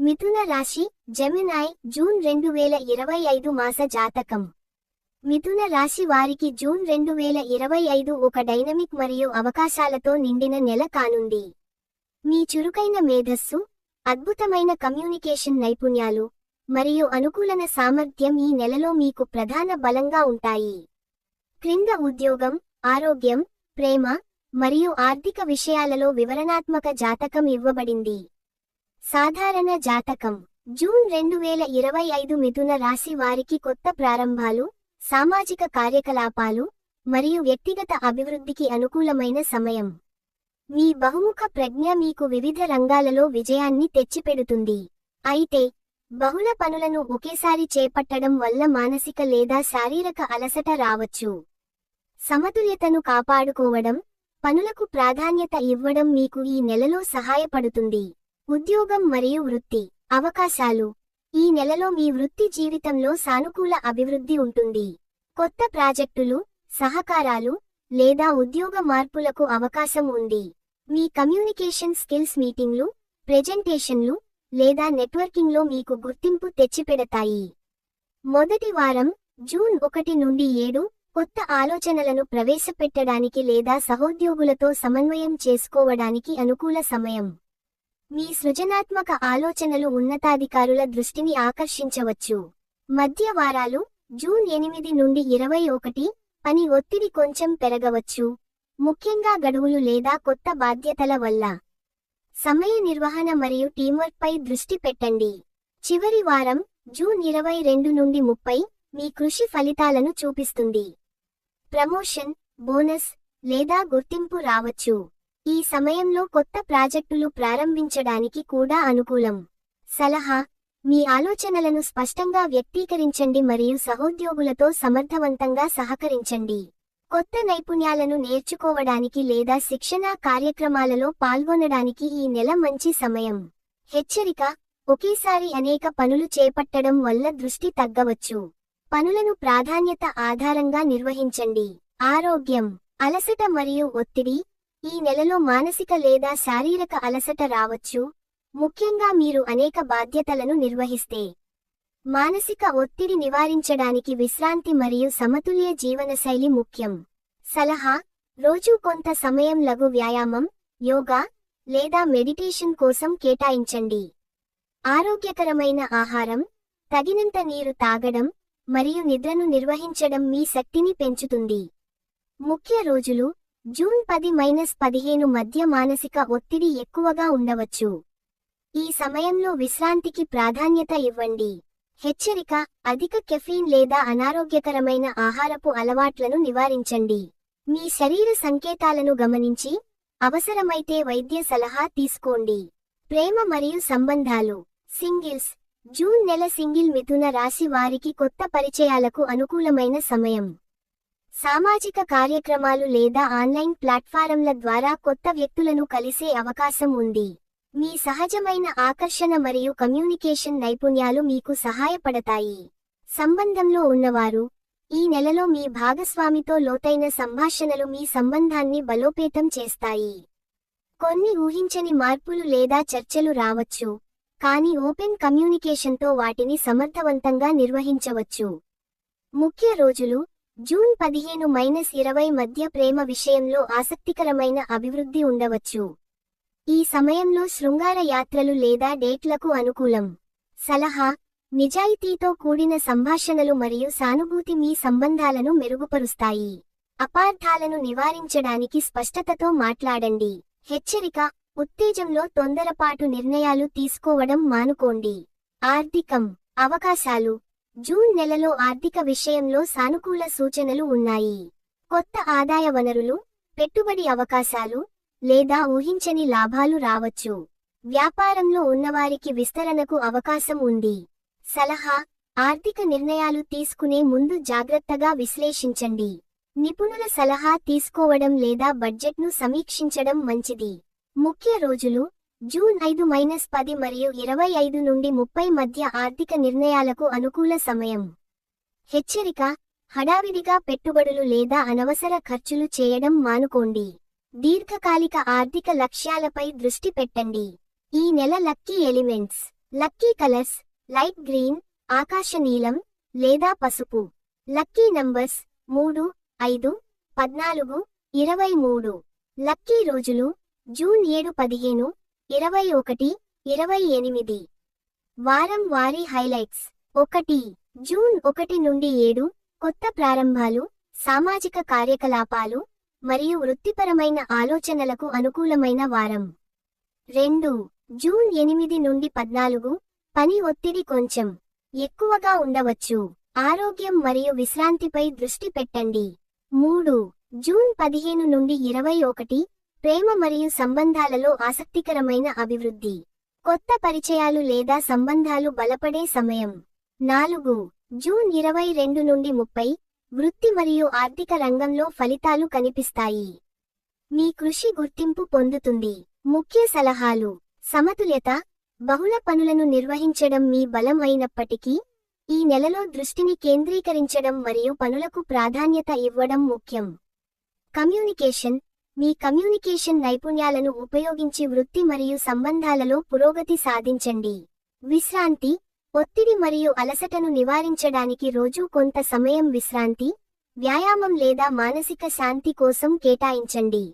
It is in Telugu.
మిథున రాశి, జెమినై, జూన్ 2025 మాస జాతకం. మిథున రాశి వారికి జూన్ 2025 ఒక డైనమిక్ మరియు అవకాశాలతో నిండిన నెల కానుంది. మీ చురుకైన మేధస్సు, అద్భుతమైన కమ్యూనికేషన్ నైపుణ్యాలు, మరియు అనుకూలన సామర్థ్యం ఈ నెలలో మీకు ప్రధాన బలంగా ఉంటాయి. క్రింద ఉద్యోగం, ఆరోగ్యం, ప్రేమ, మరియు ఆర్థిక విషయాలలో వివరణాత్మక జాతకం ఇవ్వబడింది. సాధారణ జాతకం. జూన్ 2025 మిథున రాశి వారికి కొత్త ప్రారంభాలు, సామాజిక కార్యకలాపాలు, మరియు వ్యక్తిగత అభివృద్ధికి అనుకూలమైన సమయం. మీ బహుముఖ ప్రజ్ఞ మీకు వివిధ రంగాలలో విజయాన్ని తెచ్చిపెడుతుంది. అయితే, బహుళ పనులను ఒకేసారి చేపట్టడం వల్ల మానసిక లేదా శారీరక అలసట రావచ్చు. సమతుల్యతను కాపాడుకోవడం, పనులకు ప్రాధాన్యత ఇవ్వడం మీకు ఈ నెలలో సహాయపడుతుంది. ఉద్యోగం మరియు వృత్తి అవకాశాలు. ఈ నెలలో మీ వృత్తి జీవితంలో సానుకూల అభివృద్ధి ఉంటుంది. కొత్త ప్రాజెక్టులు, సహకారాలు, లేదా ఉద్యోగ మార్పులకు అవకాశం ఉంది. మీ కమ్యూనికేషన్ స్కిల్స్ మీటింగ్లు, ప్రెజెంటేషన్లు, లేదా నెట్వర్కింగ్లో మీకు గుర్తింపు తెచ్చిపెడతాయి. మొదటి వారం, జూన్ 1 నుండి 7, కొత్త ఆలోచనలను ప్రవేశపెట్టడానికి లేదా సహోద్యోగులతో సమన్వయం చేసుకోవడానికి అనుకూల సమయం. మీ సృజనాత్మక ఆలోచనలు ఉన్నతాధికారుల దృష్టిని ఆకర్షించవచ్చు. మధ్య వారాలు, జూన్ 8 నుండి 21, పని ఒత్తిడి కొంచెం పెరగవచ్చు, ముఖ్యంగా గడువులు లేదా కొత్త బాధ్యతల వల్ల. సమయ నిర్వహణ మరియు టీంవర్క్పై దృష్టి పెట్టండి. చివరి వారం, జూన్ 22 నుండి 30, మీ కృషి ఫలితాలను చూపిస్తుంది. ప్రమోషన్, బోనస్, లేదా గుర్తింపు రావచ్చు. ఈ సమయంలో కొత్త ప్రాజెక్టులు ప్రారంభించడానికి కూడా అనుకూలం. సలహా: మీ ఆలోచనలను స్పష్టంగా వ్యక్తీకరించండి మరియు సహోద్యోగులతో సమర్థవంతంగా సహకరించండి. కొత్త నైపుణ్యాలను నేర్చుకోవడానికి లేదా శిక్షణా కార్యక్రమాలలో పాల్గొనడానికి ఈ నెల మంచి సమయం. హెచ్చరిక: ఒకేసారి అనేక పనులు చేపట్టడం వల్ల దృష్టి తగ్గవచ్చు. పనులను ప్రాధాన్యత ఆధారంగా నిర్వహించండి. ఆరోగ్యం. అలసట మరియు ఒత్తిడి. ఈ నెలలో మానసిక లేదా శారీరక అలసట రావచ్చు, ముఖ్యంగా మీరు అనేక బాధ్యతలను నిర్వహిస్తే. మానసిక ఒత్తిడి నివారించడానికి విశ్రాంతి మరియు సమతుల్య జీవనశైలి ముఖ్యం. సలహా: రోజూ కొంత సమయం లఘు వ్యాయామం, యోగా, లేదా మెడిటేషన్ కోసం కేటాయించండి. ఆరోగ్యకరమైన ఆహారం, తగినంత నీరు తాగడం, మరియు నిద్రను నిర్వహించడం మీ శక్తిని పెంచుతుంది. ముఖ్య రోజులు, జూన్ 10–15 మధ్య మానసిక ఒత్తిడి ఎక్కువగా ఉండవచ్చు. ఈ సమయంలో విశ్రాంతికి ప్రాధాన్యత ఇవ్వండి. హెచ్చరిక: అధిక కెఫీన్ లేదా అనారోగ్యకరమైన ఆహారపు అలవాట్లను నివారించండి. మీ శరీర సంకేతాలను గమనించి, అవసరమైతే వైద్య సలహా తీసుకోండి. ప్రేమ మరియు సంబంధాలు. సింగిల్స్. జూన్ నెల సింగిల్ మిథున రాశి వారికి కొత్త పరిచయాలకు అనుకూలమైన సమయం. సామాజిక కార్యక్రమాలు లేదా ఆన్లైన్ ప్లాట్ఫారమ్ల ద్వారా కొత్త వ్యక్తులను కలిసే అవకాశం ఉంది. మీ సహజమైన ఆకర్షణ మరియు కమ్యూనికేషన్ నైపుణ్యాలు మీకు సహాయపడతాయి. సంబంధంలో ఉన్నవారు, ఈ నెలలో మీ భాగస్వామితో లోతైన సంభాషణలు మీ సంబంధాన్ని బలోపేతం చేస్తాయి. కొన్ని ఊహించని మార్పులు లేదా చర్చలు రావచ్చు, కానీ ఓపెన్ కమ్యూనికేషన్తో వాటిని సమర్థవంతంగా నిర్వహించవచ్చు. ముఖ్య రోజులు, జూన్ 15–20 మధ్య ప్రేమ విషయంలో ఆసక్తికరమైన అభివృద్ధి ఉండవచ్చు. ఈ సమయంలో శృంగార యాత్రలు లేదా డేట్లకు అనుకూలం. సలహా: నిజాయితీతో కూడిన సంభాషణలు మరియు సానుభూతి మీ సంబంధాలను మెరుగుపరుస్తాయి. అపార్థాలను నివారించడానికి స్పష్టతతో మాట్లాడండి. హెచ్చరిక: ఉత్తేజంలో తొందరపాటు నిర్ణయాలు తీసుకోవడం మానుకోండి. ఆర్థికం. అవకాశాలు. జూన్ నెలలో ఆర్థిక విషయంలో సానుకూల సూచనలు ఉన్నాయి. కొత్త ఆదాయ వనరులు, పెట్టుబడి అవకాశాలు, లేదా ఊహించని లాభాలు రావచ్చు. వ్యాపారంలో ఉన్నవారికి విస్తరణకు అవకాశం ఉంది. సలహా: ఆర్థిక నిర్ణయాలు తీసుకునే ముందు జాగ్రత్తగా విశ్లేషించండి. నిపుణుల సలహా తీసుకోవడం లేదా బడ్జెట్ను సమీక్షించడం మంచిది. ముఖ్య రోజులు, జూన్ 5–10 మరియు 25 నుండి 30 మధ్య ఆర్థిక నిర్ణయాలకు అనుకూల సమయం. హెచ్చరిక: హడావిడిగా పెట్టుబడులు లేదా అనవసర ఖర్చులు చేయడం మానుకోండి. దీర్ఘకాలిక ఆర్థిక లక్ష్యాలపై దృష్టి పెట్టండి. ఈ నెల lucky elements. Lucky colours light green, ఆకాశ నీలం లేదా పసుపు. Lucky numbers 3, 5, 14, 23. లక్కీ రోజులు జూన్ 7, 15, 21, 28. వారం వారీ హైలైట్స్. 1 జూన్ 1 నుండి 7 కొత్త ప్రారంభాలు, సామాజిక కార్యకలాపాలు మరియు వృత్తిపరమైన ఆలోచనలకు అనుకూలమైన వారం. 2 జూన్ 8 నుండి 14 పని ఒత్తిడి కొంచెం ఎక్కువగా ఉండవచ్చు. ఆరోగ్యం మరియు విశ్రాంతిపై దృష్టి పెట్టండి. 3 జూన్ 15 నుండి 21 ప్రేమ మరియు సంబంధాలలో ఆసక్తికరమైన అభివృద్ధి. కొత్త పరిచయాలు లేదా సంబంధాలు బలపడే సమయం. 4 జూన్ 22 నుండి 30 వృత్తి మరియు ఆర్థిక రంగంలో ఫలితాలు కనిపిస్తాయి. మీ కృషి గుర్తింపు పొందుతుంది. ముఖ్య సలహాలు. సమతుల్యత. బహుళ పనులను నిర్వహించడం మీ బలం అయినప్పటికీ, ఈ నెలలో దృష్టిని కేంద్రీకరించడం మరియు పనులకు ప్రాధాన్యత ఇవ్వడం ముఖ్యం. కమ్యూనికేషన్. మీ కమ్యూనికేషన్ నైపుణ్యాలను ఉపయోగించి వృత్తి మరియు సంబంధాలలో పురోగతి సాధించండి. విశ్రాంతి. ఒత్తిడి మరియు అలసటను నివారించడానికి రోజూ కొంత సమయం విశ్రాంతి, వ్యాయామం లేదా మానసిక శాంతి కోసం కేటాయించండి.